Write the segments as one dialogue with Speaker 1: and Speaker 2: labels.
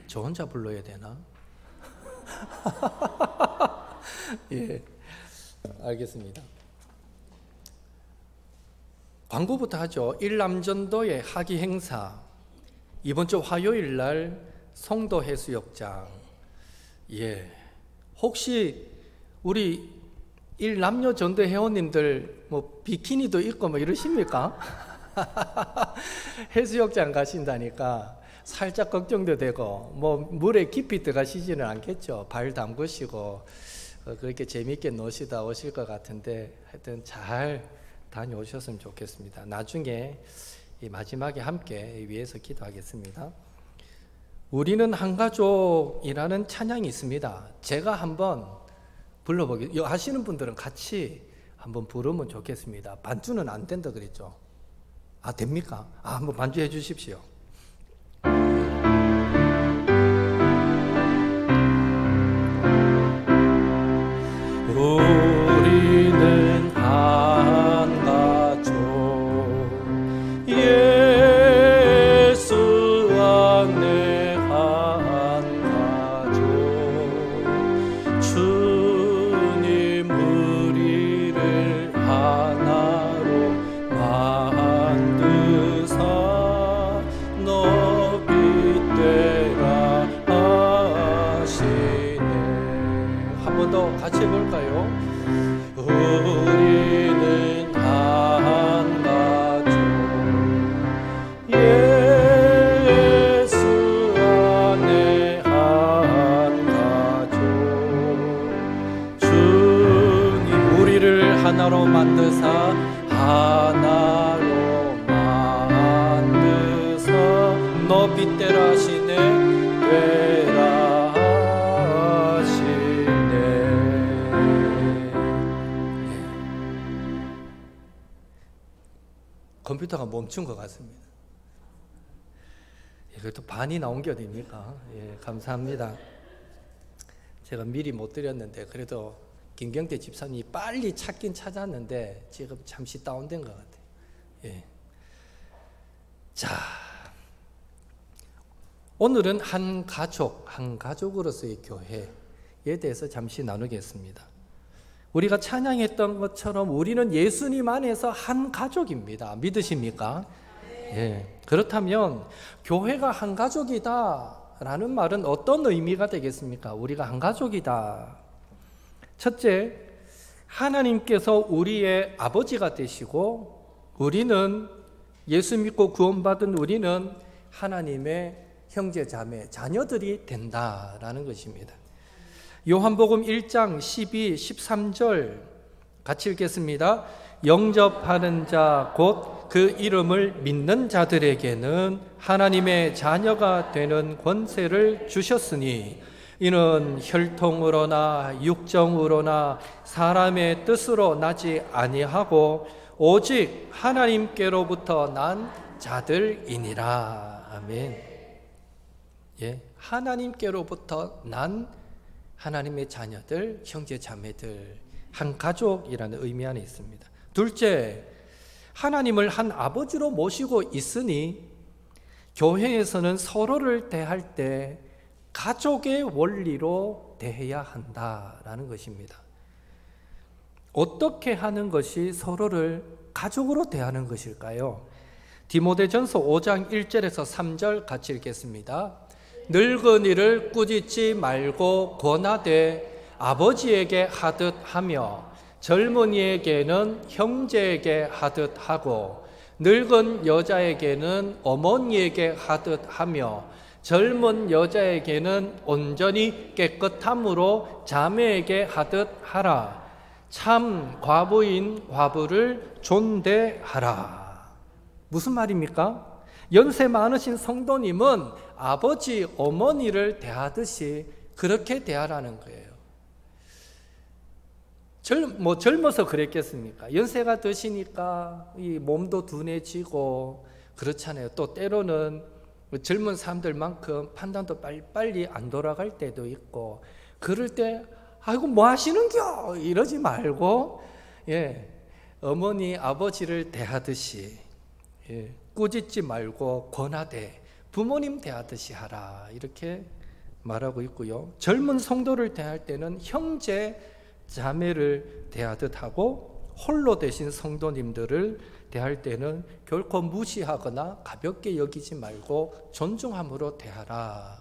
Speaker 1: 저 혼자 불러야 되나? 예, 알겠습니다. 광고부터 하죠. 일남전도의 하기 행사, 이번 주 화요일 날 송도 해수욕장. 예, 혹시 우리 일남녀 전도 회원님들 뭐 비키니도 입고 뭐 이러십니까? 해수욕장 가신다니까 살짝 걱정도 되고, 뭐 물에 깊이 들어가시지는 않겠죠. 발 담그시고 그렇게 재미있게 노시다 오실 것 같은데, 하여튼 잘 다녀오셨으면 좋겠습니다. 나중에 이 마지막에 함께 위해서 기도하겠습니다. 우리는 한 가족이라는 찬양이 있습니다. 제가 한번 불러보겠습니다. 하시는 분들은 같이 한번 부르면 좋겠습니다. 반주는 안 된다 그랬죠? 아, 됩니까? 한번 반주해 주십시오. 우리는 한 가족, 예수 안에 한 가족, 주님 우리를 하나로 만드사 높이 되라 하시네. 한 번 더 같이 해볼까요? 우리는 한 가족, 예수 안에 한 가족, 주님 우리를 하나로 만드사 하나로 만드사 높이 되라 하시네. 되라 컴퓨터가 멈춘 것 같습니다. 이것도 반이 나온 게 어딥니까? 예, 감사합니다. 제가 미리 못 드렸는데 그래도 김경태 집사님이 빨리 찾긴 찾았는데 지금 잠시 다운된 것 같아요. 예. 자, 오늘은 한 가족으로서의 교회에 대해서 잠시 나누겠습니다. 우리가 찬양했던 것처럼 우리는 예수님 안에서 한 가족입니다. 믿으십니까? 예. 그렇다면 교회가 한 가족이다 라는 말은 어떤 의미가 되겠습니까? 우리가 한 가족이다. 첫째, 하나님께서 우리의 아버지가 되시고 우리는 예수 믿고 구원받은 우리는 하나님의 형제 자매 자녀들이 된다라는 것입니다. 요한복음 1장 12, 13절 같이 읽겠습니다. 영접하는 자 곧 그 이름을 믿는 자들에게는 하나님의 자녀가 되는 권세를 주셨으니 이는 혈통으로나 육정으로나 사람의 뜻으로 나지 아니하고 오직 하나님께로부터 난 자들이니라. 아멘. 예, 하나님께로부터 난 하나님의 자녀들, 형제 자매들, 한 가족이라는 의미 안에 있습니다. 둘째, 하나님을 한 아버지로 모시고 있으니 교회에서는 서로를 대할 때 가족의 원리로 대해야 한다라는 것입니다. 어떻게 하는 것이 서로를 가족으로 대하는 것일까요? 디모데전서 5장 1절에서 3절 같이 읽겠습니다. 늙은이를 꾸짖지 말고 권하되 아버지에게 하듯 하며 젊은이에게는 형제에게 하듯 하고 늙은 여자에게는 어머니에게 하듯 하며 젊은 여자에게는 온전히 깨끗함으로 자매에게 하듯 하라. 참 과부인 과부를 존대하라. 무슨 말입니까? 연세 많으신 성도님은 아버지, 어머니를 대하듯이 그렇게 대하라는 거예요. 젊어서 그랬겠습니까? 연세가 드시니까 이 몸도 둔해지고 그렇잖아요. 또 때로는 젊은 사람들만큼 판단도 빨리 안 돌아갈 때도 있고, 그럴 때 아이고 뭐 하시는겨 이러지 말고, 예, 어머니 아버지를 대하듯이, 예, 꾸짖지 말고 권하되 부모님 대하듯이 하라 이렇게 말하고 있고요. 젊은 성도를 대할 때는 형제 자매를 대하듯 하고, 홀로 되신 성도님들을 대할 때는 결코 무시하거나 가볍게 여기지 말고 존중함으로 대하라.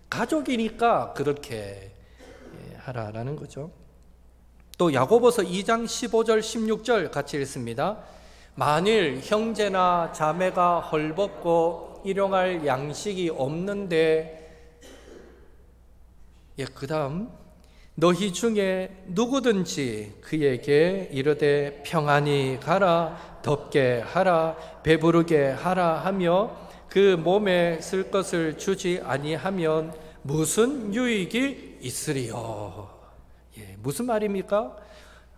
Speaker 1: 가족이니까 그렇게 하라라는 거죠. 또 야고보서 2장 15절 16절 같이 읽습니다. 만일 형제나 자매가 헐벗고 일용할 양식이 없는데, 그 다음, 너희 중에 누구든지 그에게 이르되 평안히 가라, 덥게 하라, 배부르게 하라 하며 그 몸에 쓸 것을 주지 아니하면 무슨 유익이 있으리요. 무슨 말입니까?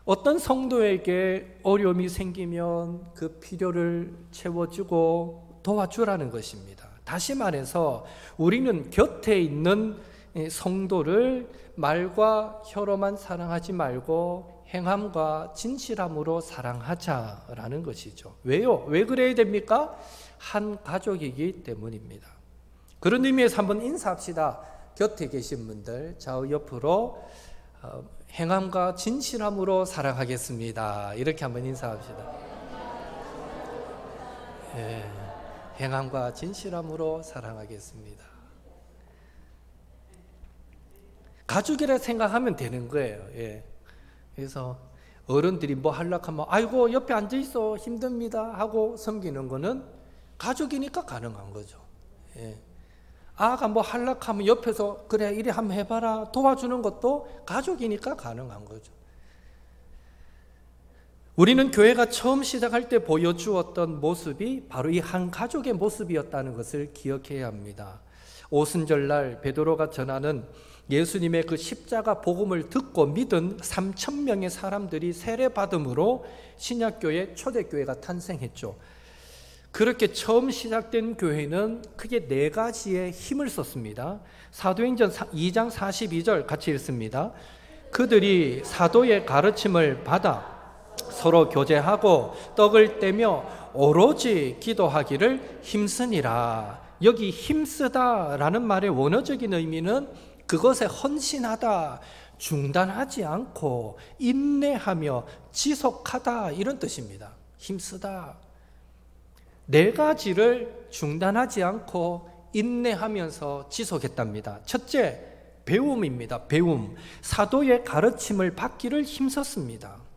Speaker 1: 어떤 성도에게 어려움이 생기면 그 필요를 채워주고 도와주라는 것입니다. 다시 말해서 우리는 곁에 있는 성도를 말과 혀로만 사랑하지 말고 행함과 진실함으로 사랑하자라는 것이죠. 왜요? 왜 그래야 됩니까? 한 가족이기 때문입니다. 그런 의미에서 한번 인사합시다. 곁에 계신 분들 좌우 옆으로 행함과 진실함으로 사랑하겠습니다. 이렇게 한번 인사합시다. 행함과 진실함으로 사랑하겠습니다. 가족이라 생각하면 되는 거예요. 그래서 어른들이 뭐 하려고 하면 아이고 옆에 앉아있어 힘듭니다 하고 섬기는 거는 가족이니까 가능한 거죠. 아가 뭐 하려고 하면 옆에서 그래 이래 한번 해봐라 도와주는 것도 가족이니까 가능한 거죠. 우리는 교회가 처음 시작할 때 보여주었던 모습이 바로 이 한 가족의 모습이었다는 것을 기억해야 합니다. 오순절날 베드로가 전하는 예수님의 그 십자가 복음을 듣고 믿은 3,000명의 사람들이 세례받음으로 신약교회 초대교회가 탄생했죠. 그렇게 처음 시작된 교회는 크게 4가지의 힘을 썼습니다. 사도행전 2장 42절 같이 읽습니다. 그들이 사도의 가르침을 받아 서로 교제하고 떡을 떼며 오로지 기도하기를 힘쓰니라. 여기 힘쓰다라는 말의 원어적인 의미는 그것에 헌신하다, 중단하지 않고 인내하며 지속하다 이런 뜻입니다. 힘쓰다. 4가지를 중단하지 않고 인내하면서 지속했답니다. 첫째, 배움입니다. 배움. 사도의 가르침을 받기를 힘썼습니다.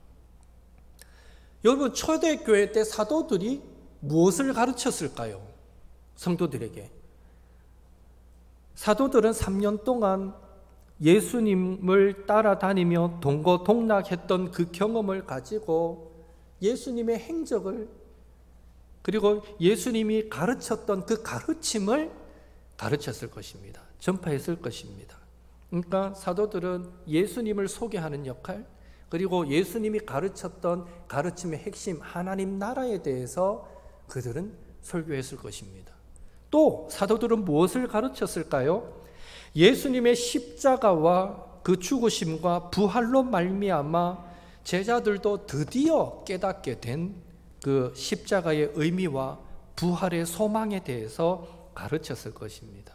Speaker 1: 여러분, 초대교회 때 사도들이 무엇을 가르쳤을까요? 성도들에게. 사도들은 3년 동안 예수님을 따라다니며 동고동락했던 그 경험을 가지고 예수님의 행적을, 그리고 예수님이 가르쳤던 그 가르침을 가르쳤을 것입니다. 전파했을 것입니다. 그러니까 사도들은 예수님을 소개하는 역할, 그리고 예수님이 가르쳤던 가르침의 핵심 하나님 나라에 대해서 그들은 설교했을 것입니다. 또 사도들은 무엇을 가르쳤을까요? 예수님의 십자가와 그 죽으심과 부활로 말미암아 제자들도 드디어 깨닫게 된 그 십자가의 의미와 부활의 소망에 대해서 가르쳤을 것입니다.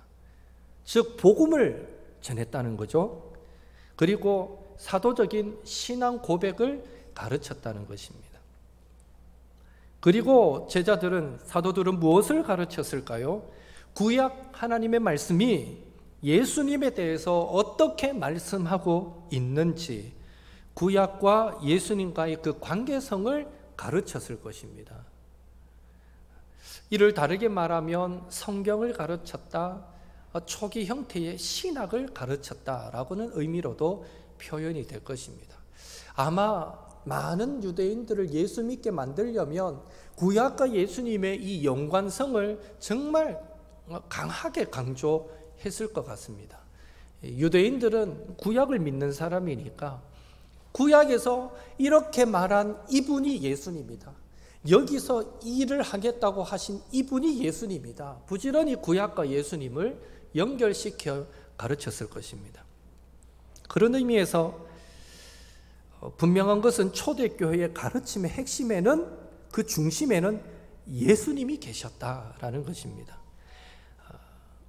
Speaker 1: 즉 복음을 전했다는 거죠. 그리고 사도적인 신앙 고백을 가르쳤다는 것입니다. 그리고 제자들은, 사도들은 무엇을 가르쳤을까요? 구약 하나님의 말씀이 예수님에 대해서 어떻게 말씀하고 있는지, 구약과 예수님과의 그 관계성을 가르쳤을 것입니다. 이를 다르게 말하면 성경을 가르쳤다, 초기 형태의 신학을 가르쳤다라고는 의미로도 표현이 될 것입니다. 아마 많은 유대인들을 예수 믿게 만들려면 구약과 예수님의 이 연관성을 정말 강하게 강조했을 것 같습니다. 유대인들은 구약을 믿는 사람이니까 구약에서 이렇게 말한 이분이 예수님이다, 여기서 일을 하겠다고 하신 이분이 예수님이다, 부지런히 구약과 예수님을 연결시켜 가르쳤을 것입니다. 그런 의미에서 분명한 것은 초대교회의 가르침의 핵심에는, 그 중심에는 예수님이 계셨다라는 것입니다.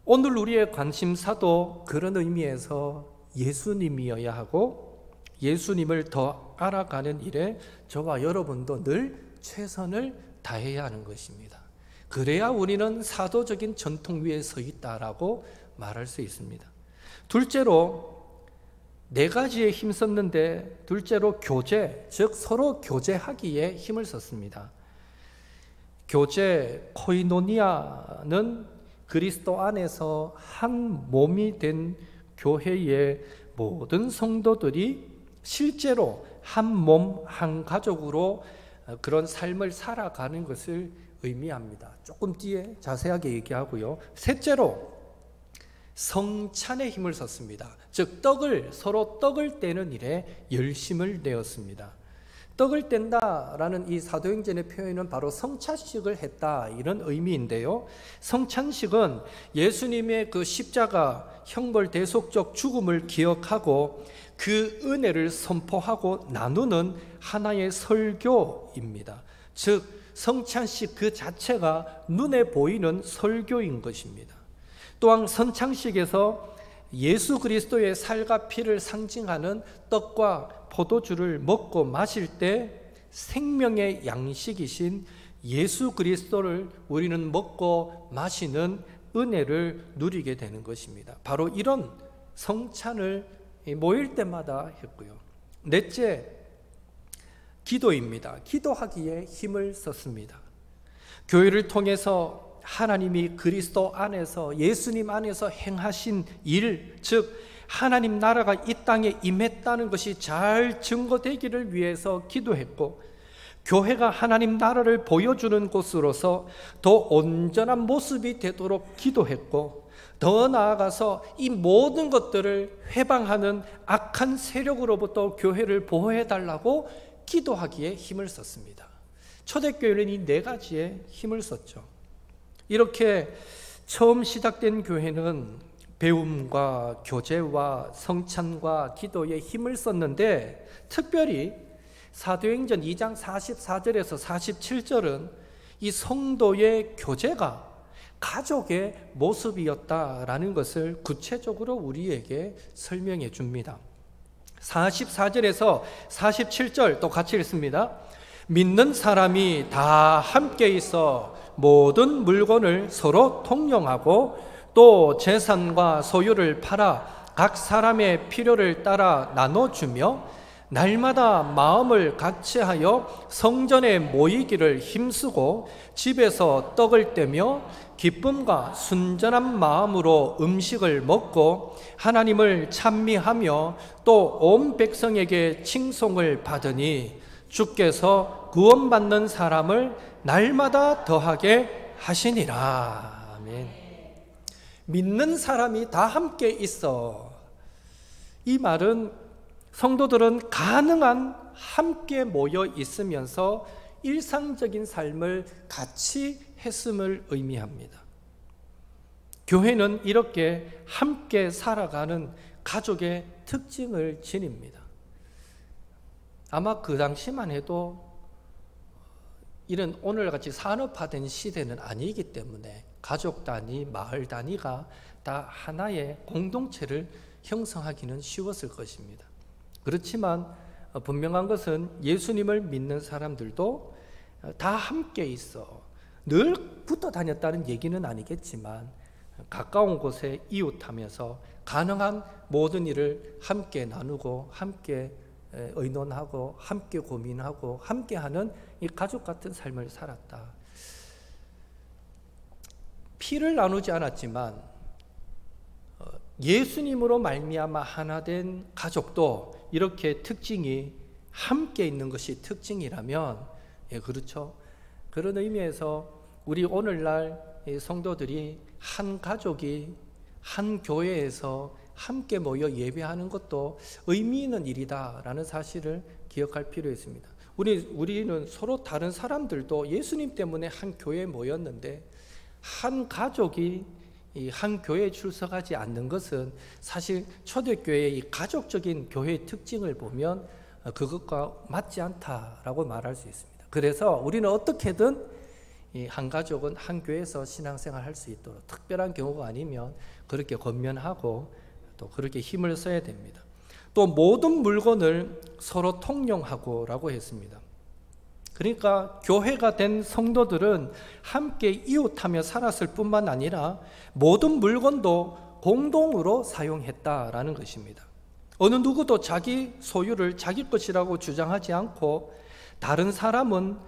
Speaker 1: 오늘 우리의 관심사도 그런 의미에서 예수님이어야 하고 예수님을 더 알아가는 일에 저와 여러분도 늘 최선을 다해야 하는 것입니다. 그래야 우리는 사도적인 전통 위에 서 있다라고 말할 수 있습니다. 둘째로 네 가지에 힘썼는데 둘째로 교제, 즉 서로 교제하기에 힘을 썼습니다. 교제, 코이노니아는 그리스도 안에서 한 몸이 된 교회의 모든 성도들이 실제로 한 몸, 한 가족으로 그런 삶을 살아가는 것을 의미합니다. 조금 뒤에 자세하게 얘기하고요. 셋째로 성찬에 힘을 썼습니다. 즉 서로 떡을 떼는 일에 열심을 내었습니다. 떡을 뗀다라는 이 사도행전의 표현은 바로 성찬식을 했다 이런 의미인데요. 성찬식은 예수님의 그 십자가 형벌대속적 죽음을 기억하고 그 은혜를 선포하고 나누는 하나의 설교입니다. 즉 성찬식 그 자체가 눈에 보이는 설교인 것입니다. 또한 성찬식에서 예수 그리스도의 살과 피를 상징하는 떡과 포도주를 먹고 마실 때 생명의 양식이신 예수 그리스도를 우리는 먹고 마시는 은혜를 누리게 되는 것입니다. 바로 이런 성찬을 모일 때마다 했고요. 넷째, 기도입니다. 기도하기에 힘을 썼습니다. 교회를 통해서 하나님이 그리스도 안에서 예수님 안에서 행하신 일, 즉 하나님 나라가 이 땅에 임했다는 것이 잘 증거되기를 위해서 기도했고, 교회가 하나님 나라를 보여주는 곳으로서 더 온전한 모습이 되도록 기도했고, 더 나아가서 이 모든 것들을 회방하는 악한 세력으로부터 교회를 보호해달라고 기도하기에 힘을 썼습니다. 초대교회는 이 네 가지에 힘을 썼죠. 이렇게 처음 시작된 교회는 배움과 교제와 성찬과 기도에 힘을 썼는데, 특별히 사도행전 2장 44절에서 47절은 이 성도의 교제가 가족의 모습이었다라는 것을 구체적으로 우리에게 설명해 줍니다. 44절에서 47절 또 같이 읽습니다. 믿는 사람이 다 함께 있어 모든 물건을 서로 통용하고 또 재산과 소유를 팔아 각 사람의 필요를 따라 나눠주며 날마다 마음을 같이하여 성전에 모이기를 힘쓰고 집에서 떡을 떼며 기쁨과 순전한 마음으로 음식을 먹고 하나님을 찬미하며 또 온 백성에게 칭송을 받으니 주께서 구원받는 사람을 날마다 더하게 하시니라. 아멘. 믿는 사람이 다 함께 있어. 이 말은 성도들은 가능한 함께 모여 있으면서 일상적인 삶을 같이 했음을 의미합니다. 교회는 이렇게 함께 살아가는 가족의 특징을 지닙니다. 아마 그 당시만 해도 이런 오늘같이 산업화된 시대는 아니기 때문에 가족 단위, 마을 단위가 다 하나의 공동체를 형성하기는 쉬웠을 것입니다. 그렇지만 분명한 것은 예수님을 믿는 사람들도 다 함께 있어 늘 붙어 다녔다는 얘기는 아니겠지만 가까운 곳에 이웃하면서 가능한 모든 일을 함께 나누고 함께 의논하고 함께 고민하고 함께하는 이 가족 같은 삶을 살았다. 피를 나누지 않았지만 예수님으로 말미암아 하나 된 가족도 이렇게 특징이 함께 있는 것이 특징이라면, 그렇죠. 그런 의미에서 우리 오늘날 성도들이 한 가족이 한 교회에서 함께 모여 예배하는 것도 의미 있는 일이다라는 사실을 기억할 필요 있습니다. 우리는 서로 다른 사람들도 예수님 때문에 한 교회에 모였는데 한 가족이 이 한 교회에 출석하지 않는 것은 사실 초대교회의 이 가족적인 교회의 특징을 보면 그것과 맞지 않다라고 말할 수 있습니다. 그래서 우리는 어떻게든 이 한 가족은 한 교회에서 신앙생활 할 수 있도록, 특별한 경우가 아니면 그렇게 권면하고 또 그렇게 힘을 써야 됩니다. 또 모든 물건을 서로 통용하고라고 했습니다. 그러니까 교회가 된 성도들은 함께 이웃하며 살았을 뿐만 아니라 모든 물건도 공동으로 사용했다라는 것입니다. 어느 누구도 자기 소유를 자기 것이라고 주장하지 않고 다른 사람은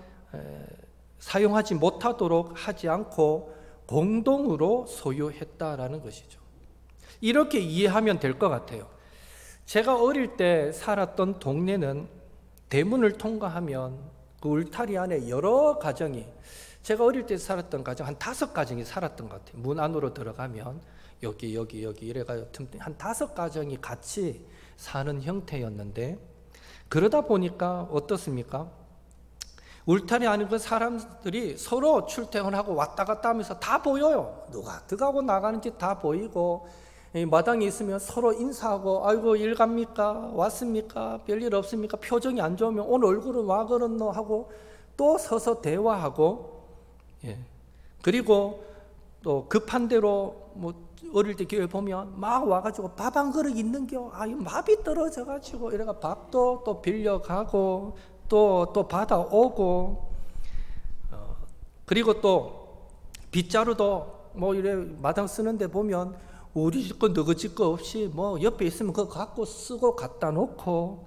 Speaker 1: 사용하지 못하도록 하지 않고 공동으로 소유했다라는 것이죠. 이렇게 이해하면 될 것 같아요. 제가 어릴 때 살았던 동네는 대문을 통과하면 그 울타리 안에 여러 가정이, 제가 어릴 때 살았던 가정 한 5가정이 살았던 것 같아요. 문 안으로 들어가면 여기 이래가지고 한 5가정이 같이 사는 형태였는데, 그러다 보니까 어떻습니까? 울타리 안에 그 사람들이 서로 출퇴근하고 왔다 갔다 하면서 다 보여요. 누가 들어가고 나가는지 다 보이고, 마당에 있으면 서로 인사하고, 아이고 일 갑니까? 왔습니까? 별일 없습니까? 표정이 안 좋으면 오늘 얼굴은 와 그렇노 하고 또 서서 대화하고, 그리고 또 급한 대로 뭐 어릴 때 교회 보면 막 와가지고 밥 한 그릇 있는겨, 밥이 떨어져가지고 이래가 밥도 또 빌려가고 또 받아오고, 그리고 또 빗자루도 뭐 이래 마당 쓰는데 보면 우리 집 거 너희 집 거 없이 뭐 옆에 있으면 그거 갖고 쓰고 갖다 놓고,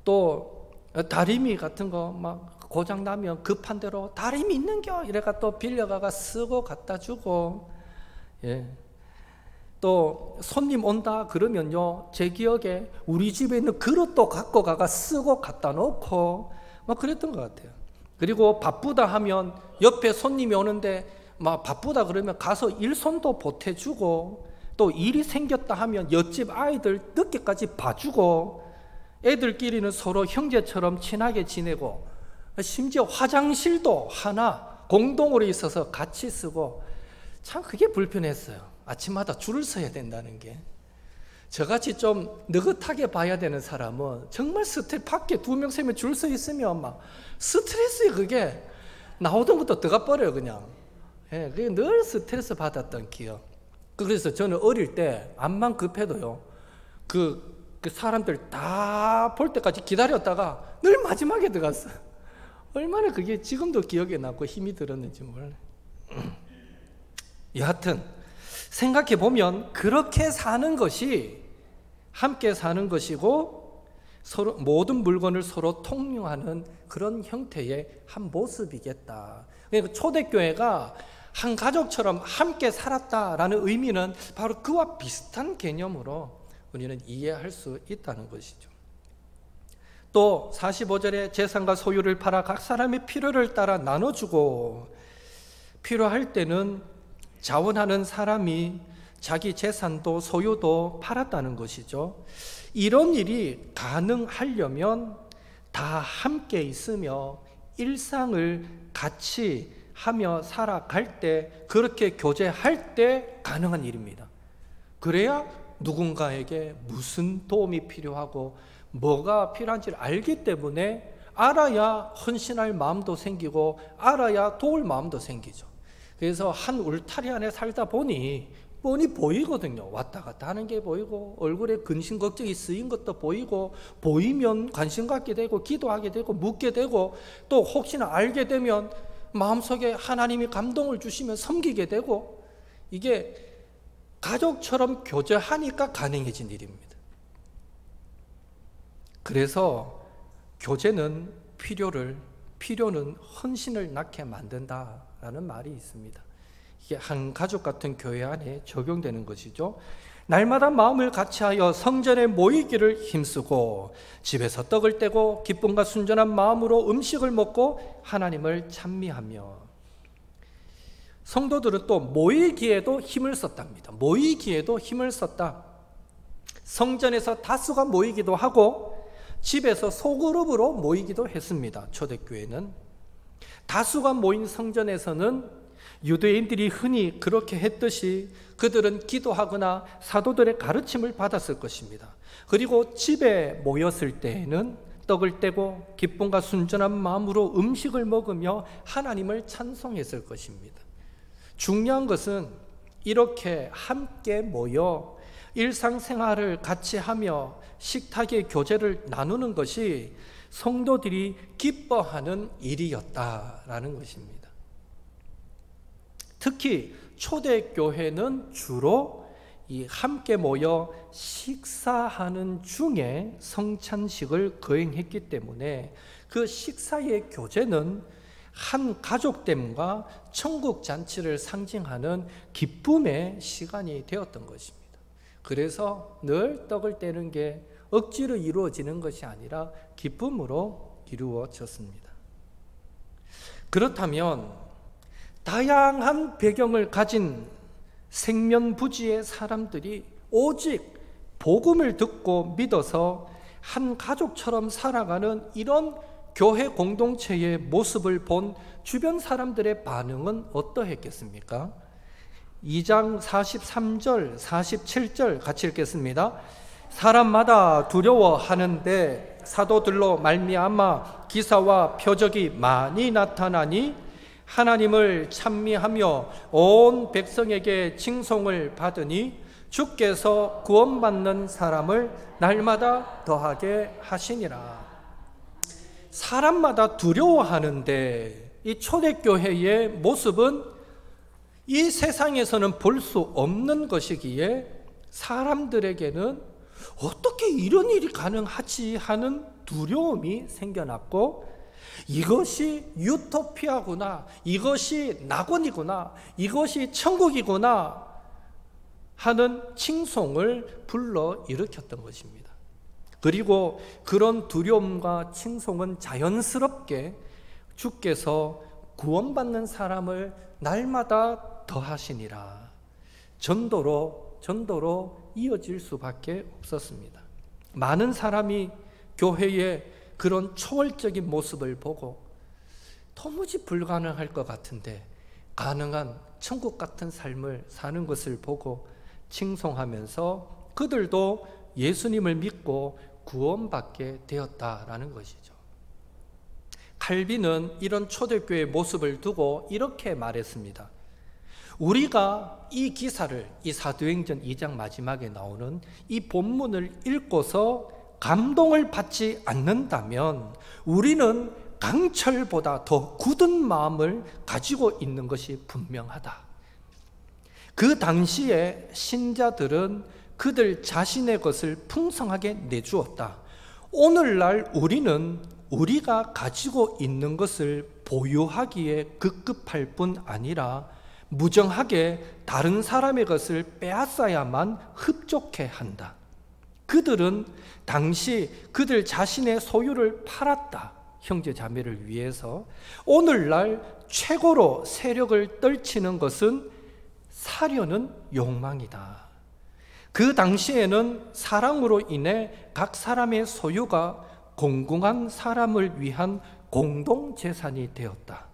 Speaker 1: 또 다리미 같은 거 막 고장 나면 급한 대로 다리미 있는겨 이래가 또 빌려가가 쓰고 갖다 주고, 또 손님 온다 그러면요, 제 기억에 우리 집에 있는 그릇도 갖고 가가 쓰고 갖다 놓고 막 그랬던 것 같아요. 그리고 바쁘다 하면 옆에 손님이 오는데 막 바쁘다 그러면 가서 일손도 보태주고, 또 일이 생겼다 하면 옆집 아이들 늦게까지 봐주고, 애들끼리는 서로 형제처럼 친하게 지내고, 심지어 화장실도 하나 공동으로 있어서 같이 쓰고, 참 그게 불편했어요. 아침마다 줄을 서야 된다는 게. 저같이 좀 느긋하게 봐야 되는 사람은 정말 스트레스, 밖에 2명 3명 줄 서 있으면 막 스트레스에 그게 나오던 것도 들어가 버려요 그냥. 그게 늘 스트레스 받았던 기억. 그래서 저는 어릴 때 암만 급해도요, 그 사람들 다 볼 때까지 기다렸다가 늘 마지막에 들어갔어요. 얼마나 그게 지금도 기억에 남고 힘이 들었는지 몰라요. 여하튼 생각해 보면 그렇게 사는 것이 함께 사는 것이고, 서로 모든 물건을 서로 통용하는 그런 형태의 한 모습이겠다. 그러니까 초대교회가 한 가족처럼 함께 살았다라는 의미는 바로 그와 비슷한 개념으로 우리는 이해할 수 있다는 것이죠. 또 45절에 재산과 소유를 팔아 각 사람의 필요를 따라 나눠주고, 필요할 때는 자원하는 사람이 자기 재산도 소유도 팔았다는 것이죠. 이런 일이 가능하려면 다 함께 있으며 일상을 같이 하며 살아갈 때, 그렇게 교제할 때 가능한 일입니다. 그래야 누군가에게 무슨 도움이 필요하고 뭐가 필요한지를 알기 때문에 알아야 헌신할 마음도 생기고 알아야 도울 마음도 생기죠. 그래서 한 울타리 안에 살다 보니 뻔히 보이거든요. 왔다 갔다 하는 게 보이고, 얼굴에 근심 걱정이 쓰인 것도 보이고, 보이면 관심 갖게 되고 기도하게 되고 묻게 되고, 또 혹시나 알게 되면 마음속에 하나님이 감동을 주시면 섬기게 되고, 이게 가족처럼 교제하니까 가능해진 일입니다. 그래서 교제는 필요는 헌신을 낳게 만든다라는 말이 있습니다. 이게 한 가족 같은 교회 안에 적용되는 것이죠. 날마다 마음을 같이하여 성전에 모이기를 힘쓰고, 집에서 떡을 떼고 기쁨과 순전한 마음으로 음식을 먹고 하나님을 찬미하며. 성도들은 또 모이기에도 힘을 썼답니다. 모이기에도 힘을 썼다. 성전에서 다수가 모이기도 하고 집에서 소그룹으로 모이기도 했습니다. 초대교회는 다수가 모인 성전에서는 유대인들이 흔히 그렇게 했듯이 그들은 기도하거나 사도들의 가르침을 받았을 것입니다. 그리고 집에 모였을 때에는 떡을 떼고 기쁨과 순전한 마음으로 음식을 먹으며 하나님을 찬송했을 것입니다. 중요한 것은 이렇게 함께 모여 일상생활을 같이 하며 식탁의 교제를 나누는 것이 성도들이 기뻐하는 일이었다라는 것입니다. 특히 초대교회는 주로 이 함께 모여 식사하는 중에 성찬식을 거행했기 때문에 그 식사의 교제는 한 가족됨과 천국 잔치를 상징하는 기쁨의 시간이 되었던 것입니다. 그래서 늘 떡을 떼는 게 억지로 이루어지는 것이 아니라 기쁨으로 이루어졌습니다. 그렇다면 다양한 배경을 가진 생면부지의 사람들이 오직 복음을 듣고 믿어서 한 가족처럼 살아가는 이런 교회 공동체의 모습을 본 주변 사람들의 반응은 어떠했겠습니까? 2장 43절, 47절 같이 읽겠습니다. 사람마다 두려워하는데 사도들로 말미암아 기사와 표적이 많이 나타나니 하나님을 찬미하며 온 백성에게 칭송을 받으니 주께서 구원받는 사람을 날마다 더하게 하시니라. 사람마다 두려워하는데 이 초대교회의 모습은 이 세상에서는 볼 수 없는 것이기에 사람들에게는 어떻게 이런 일이 가능하지 하는 두려움이 생겨났고, 이것이 유토피아구나, 이것이 낙원이구나, 이것이 천국이구나 하는 칭송을 불러일으켰던 것입니다. 그리고 그런 두려움과 칭송은 자연스럽게 주께서 구원받는 사람을 날마다 더하시니라 전도로 이어질 수밖에 없었습니다. 많은 사람이 교회의 그런 초월적인 모습을 보고 도무지 불가능할 것 같은데 가능한 천국 같은 삶을 사는 것을 보고 칭송하면서 그들도 예수님을 믿고 구원받게 되었다라는 것이죠. 칼빈은 이런 초대교회의 모습을 두고 이렇게 말했습니다. 우리가 이 기사를, 이 사도행전 2장 마지막에 나오는 이 본문을 읽고서 감동을 받지 않는다면 우리는 강철보다 더 굳은 마음을 가지고 있는 것이 분명하다. 그 당시에 신자들은 그들 자신의 것을 풍성하게 내주었다. 오늘날 우리는 우리가 가지고 있는 것을 보유하기에 급급할 뿐 아니라 무정하게 다른 사람의 것을 빼앗아야만 흡족해 한다. 그들은 당시 그들 자신의 소유를 팔았다. 형제 자매를 위해서. 오늘날 최고로 세력을 떨치는 것은 사려는 욕망이다. 그 당시에는 사랑으로 인해 각 사람의 소유가 공공한 사람을 위한 공동재산이 되었다.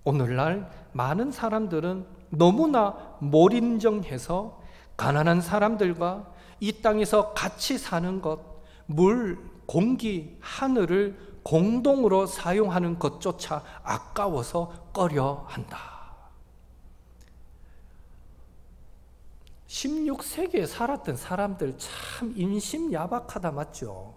Speaker 1: 오늘날 많은 사람들은 너무나 몰인정해서 가난한 사람들과 이 땅에서 같이 사는 것, 물, 공기, 하늘을 공동으로 사용하는 것조차 아까워서 꺼려한다. 16세기에 살았던 사람들 참 인심 야박하다, 맞죠?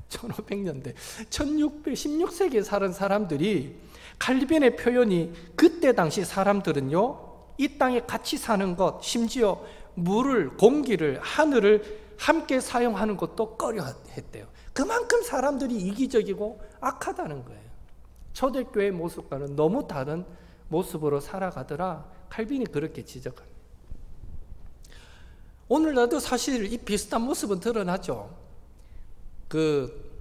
Speaker 1: 1500년대, 16세기에 살은 사람들이, 칼빈의 표현이 그때 당시 사람들은요, 이 땅에 같이 사는 것, 심지어 물을, 공기를, 하늘을 함께 사용하는 것도 꺼려했대요. 그만큼 사람들이 이기적이고 악하다는 거예요. 초대교회의 모습과는 너무 다른 모습으로 살아가더라. 칼빈이 그렇게 지적합니다. 오늘날도 사실 이 비슷한 모습은 드러나죠. 그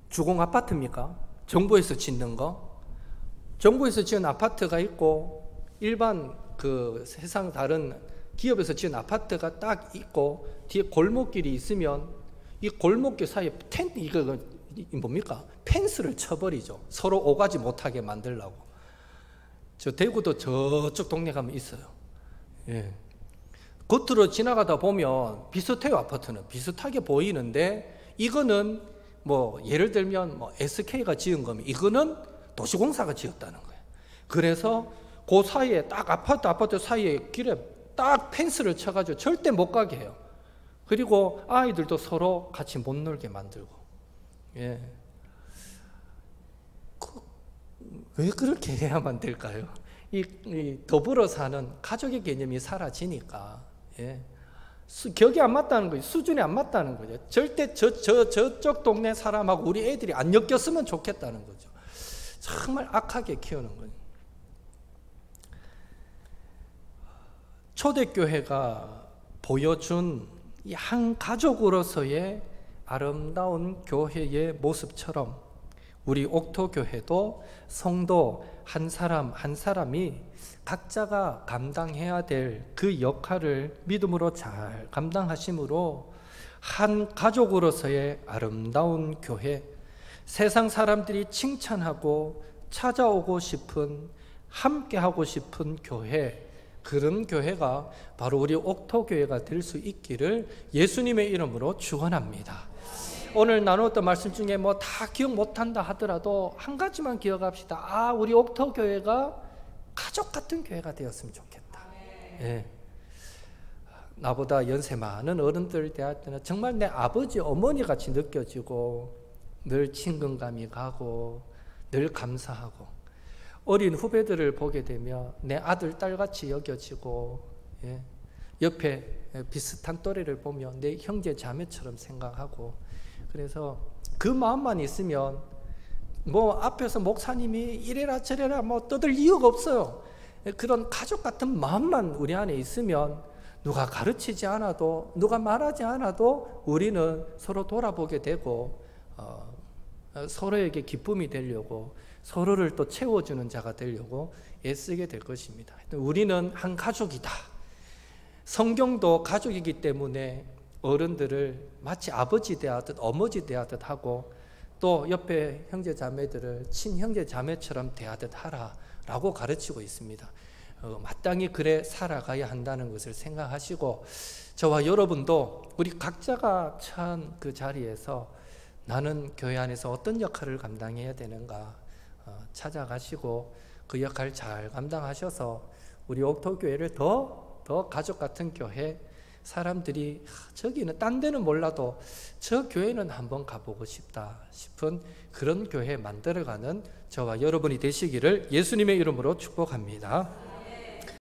Speaker 1: 주공 아파트입니까? 정부에서 짓는 거. 정부에서 지은 아파트가 있고 일반 그 세상 다른 기업에서 지은 아파트가 딱 있고 뒤에 골목길이 있으면 이 골목길 사이에 이거 뭡니까? 펜스를 쳐버리죠. 서로 오가지 못하게 만들려고. 저 대구도 저쪽 동네 가면 있어요. 예. 겉으로 지나가다 보면 비슷해요. 아파트는 비슷하게 보이는데 이거는 뭐 예를 들면 뭐 SK가 지은 거면 이거는 도시공사가 지었다는 거예요. 그래서 그 사이에 딱 아파트 사이에 길에 딱 펜스를 쳐가지고 절대 못 가게 해요. 그리고 아이들도 서로 같이 못 놀게 만들고. 예. 왜 그렇게 해야만 될까요? 이 더불어 사는 가족의 개념이 사라지니까. 예. 격이 안 맞다는 거예요. 수준이 안 맞다는 거죠. 절대 저쪽 동네 사람하고 우리 애들이 안 엮였으면 좋겠다는 거죠. 정말 악하게 키우는 거예요. 초대교회가 보여준 이 한 가족으로서의 아름다운 교회의 모습처럼 우리 옥토교회도 성도 한 사람 한 사람이 각자가 감당해야 될 그 역할을 믿음으로 잘 감당하심으로 한 가족으로서의 아름다운 교회, 세상 사람들이 칭찬하고 찾아오고 싶은, 함께하고 싶은 교회, 그런 교회가 바로 우리 옥토교회가 될 수 있기를 예수님의 이름으로 축원합니다. 오늘 나누었던 말씀 중에 뭐 다 기억 못한다 하더라도 한 가지만 기억합시다. 우리 옥토교회가 가족 같은 교회가 되었으면 좋겠다. 예. 나보다 연세 많은 어른들 대할 때는 정말 내 아버지, 어머니 같이 느껴지고 늘 친근감이 가고 늘 감사하고, 어린 후배들을 보게 되면 내 아들, 딸같이 여겨지고, 예. 옆에 비슷한 또래를 보면 내 형제, 자매처럼 생각하고, 그래서 그 마음만 있으면 뭐 앞에서 목사님이 이래라 저래라 뭐 떠들 이유가 없어요. 그런 가족 같은 마음만 우리 안에 있으면 누가 가르치지 않아도, 누가 말하지 않아도 우리는 서로 돌아보게 되고, 서로에게 기쁨이 되려고, 서로를 또 채워주는 자가 되려고 애쓰게 될 것입니다. 우리는 한 가족이다. 성경도 가족이기 때문에 어른들을 마치 아버지 대하듯 어머니 대하듯 하고, 또 옆에 형제 자매들을 친형제 자매처럼 대하듯 하라라고 가르치고 있습니다. 마땅히 그래 살아가야 한다는 것을 생각하시고, 저와 여러분도 우리 각자가 처한 그 자리에서 나는 교회 안에서 어떤 역할을 감당해야 되는가 찾아가시고 그 역할 잘 감당하셔서 우리 옥토교회를 더 가족 같은 교회, 사람들이 저기는 딴 데는 몰라도 저 교회는 한번 가보고 싶다 싶은 그런 교회 만들어가는 저와 여러분이 되시기를 예수님의 이름으로 축복합니다.